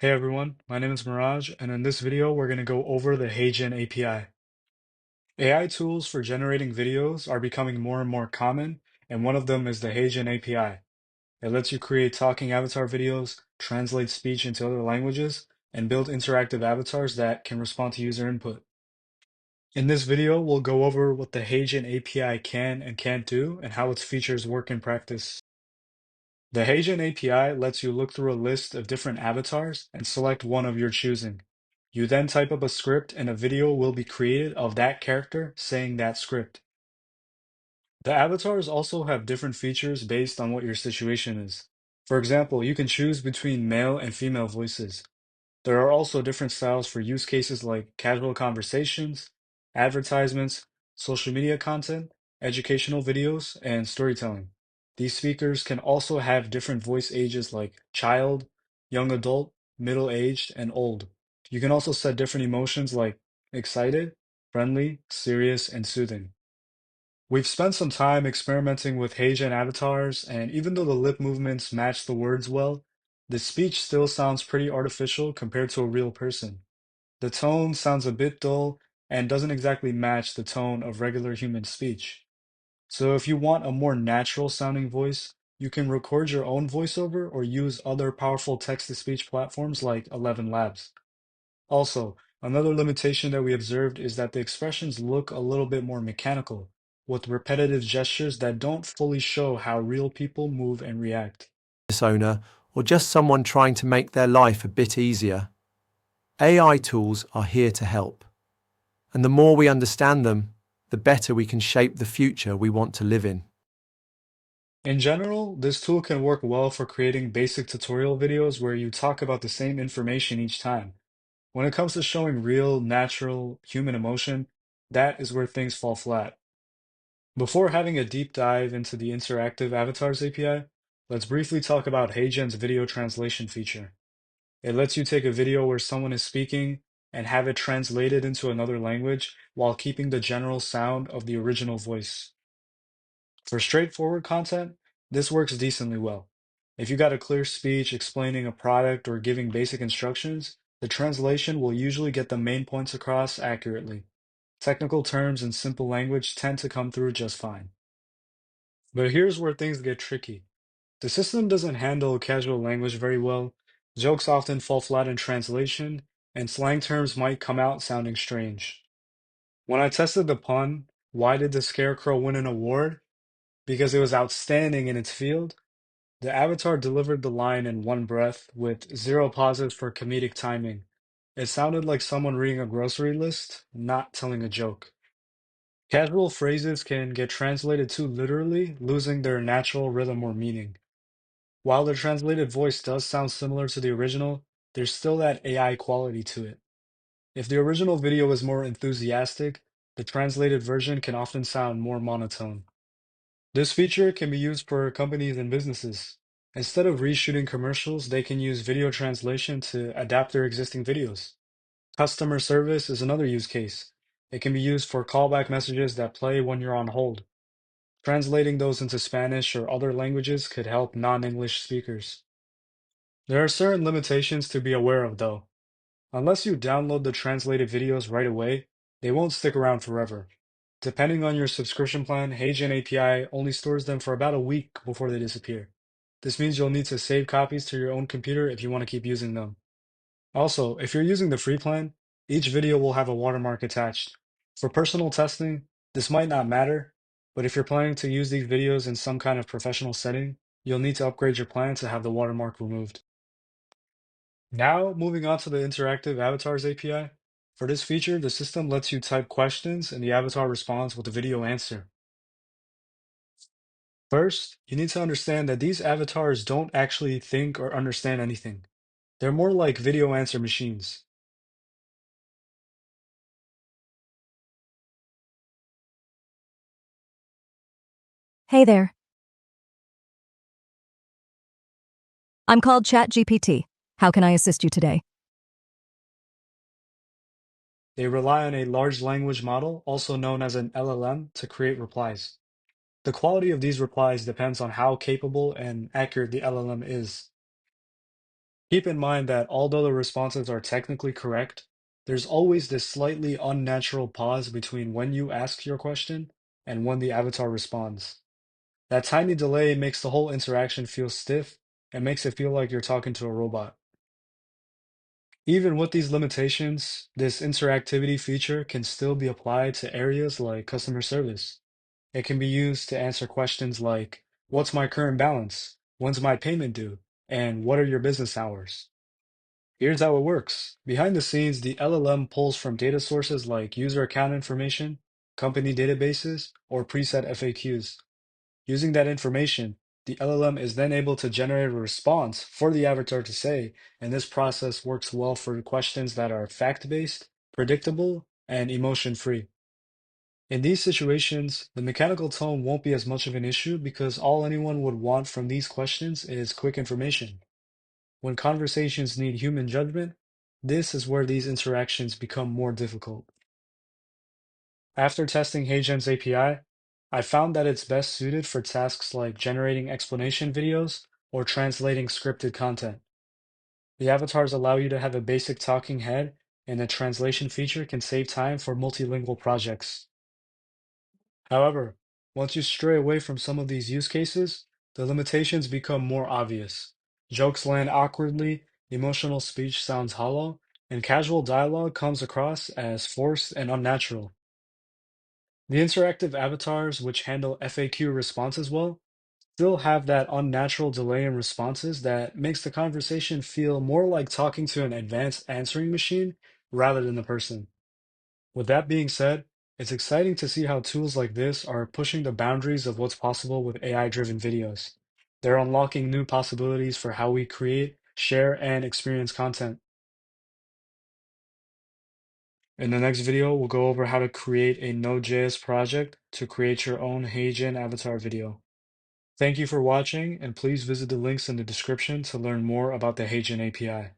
Hey everyone, my name is Mirage, and in this video, we're going to go over the HeyGen API. AI tools for generating videos are becoming more and more common, and one of them is the HeyGen API. It lets you create talking avatar videos, translate speech into other languages, and build interactive avatars that can respond to user input. In this video, we'll go over what the HeyGen API can and can't do, and how its features work in practice. The HeyGen API lets you look through a list of different avatars and select one of your choosing. You then type up a script and a video will be created of that character saying that script. The avatars also have different features based on what your situation is. For example, you can choose between male and female voices. There are also different styles for use cases like casual conversations, advertisements, social media content, educational videos, and storytelling. These speakers can also have different voice ages like child, young adult, middle-aged, and old. You can also set different emotions like excited, friendly, serious, and soothing. We've spent some time experimenting with HeyGen avatars, and even though the lip movements match the words well, the speech still sounds pretty artificial compared to a real person. The tone sounds a bit dull and doesn't exactly match the tone of regular human speech. So if you want a more natural sounding voice, you can record your own voiceover or use other powerful text-to-speech platforms like 11 Labs. Also, another limitation that we observed is that the expressions look a little bit more mechanical, with repetitive gestures that don't fully show how real people move and react. Owner, or just someone trying to make their life a bit easier. AI tools are here to help. And the more we understand them, the better we can shape the future we want to live in. In general, this tool can work well for creating basic tutorial videos where you talk about the same information each time. When it comes to showing real, natural, human emotion, that is where things fall flat. Before having a deep dive into the Interactive Avatars API, let's briefly talk about HeyGen's video translation feature. It lets you take a video where someone is speaking and have it translated into another language while keeping the general sound of the original voice. For straightforward content, this works decently well. If you got a clear speech explaining a product or giving basic instructions, the translation will usually get the main points across accurately. Technical terms and simple language tend to come through just fine. But here's where things get tricky. The system doesn't handle casual language very well, jokes often fall flat in translation, and slang terms might come out sounding strange. When I tested the pun, "Why did the scarecrow win an award?" Because it was outstanding in its field, the avatar delivered the line in one breath with zero pauses for comedic timing. It sounded like someone reading a grocery list, not telling a joke. Casual phrases can get translated too literally, losing their natural rhythm or meaning. While the translated voice does sound similar to the original, there's still that AI quality to it. If the original video is more enthusiastic, the translated version can often sound more monotone. This feature can be used for companies and businesses. Instead of reshooting commercials, they can use video translation to adapt their existing videos. Customer service is another use case. It can be used for callback messages that play when you're on hold. Translating those into Spanish or other languages could help non-English speakers. There are certain limitations to be aware of, though. Unless you download the translated videos right away, they won't stick around forever. Depending on your subscription plan, HeyGen API only stores them for about a week before they disappear. This means you'll need to save copies to your own computer if you want to keep using them. Also, if you're using the free plan, each video will have a watermark attached. For personal testing, this might not matter, but if you're planning to use these videos in some kind of professional setting, you'll need to upgrade your plan to have the watermark removed. Now, moving on to the Interactive Avatars API. For this feature, the system lets you type questions and the avatar responds with a video answer. First, you need to understand that these avatars don't actually think or understand anything. They're more like video answer machines. Hey there. I'm called ChatGPT. How can I assist you today? They rely on a large language model, also known as an LLM, to create replies. The quality of these replies depends on how capable and accurate the LLM is. Keep in mind that although the responses are technically correct, there's always this slightly unnatural pause between when you ask your question and when the avatar responds. That tiny delay makes the whole interaction feel stiff and makes it feel like you're talking to a robot. Even with these limitations, this interactivity feature can still be applied to areas like customer service. It can be used to answer questions like, what's my current balance? When's my payment due? And what are your business hours? Here's how it works. Behind the scenes, the LLM pulls from data sources like user account information, company databases, or preset FAQs. Using that information, the LLM is then able to generate a response for the avatar to say, and this process works well for questions that are fact-based, predictable, and emotion-free. In these situations, the mechanical tone won't be as much of an issue because all anyone would want from these questions is quick information. When conversations need human judgment, this is where these interactions become more difficult. After testing HeyGen's API, I found that it's best suited for tasks like generating explanation videos or translating scripted content. The avatars allow you to have a basic talking head, and the translation feature can save time for multilingual projects. However, once you stray away from some of these use cases, the limitations become more obvious. Jokes land awkwardly, emotional speech sounds hollow, and casual dialogue comes across as forced and unnatural. The interactive avatars, which handle FAQ responses well, still have that unnatural delay in responses that makes the conversation feel more like talking to an advanced answering machine rather than the person. With that being said, it's exciting to see how tools like this are pushing the boundaries of what's possible with AI-driven videos. They're unlocking new possibilities for how we create, share, and experience content. In the next video, we'll go over how to create a Node.js project to create your own HeyGen avatar video. Thank you for watching, and please visit the links in the description to learn more about the HeyGen API.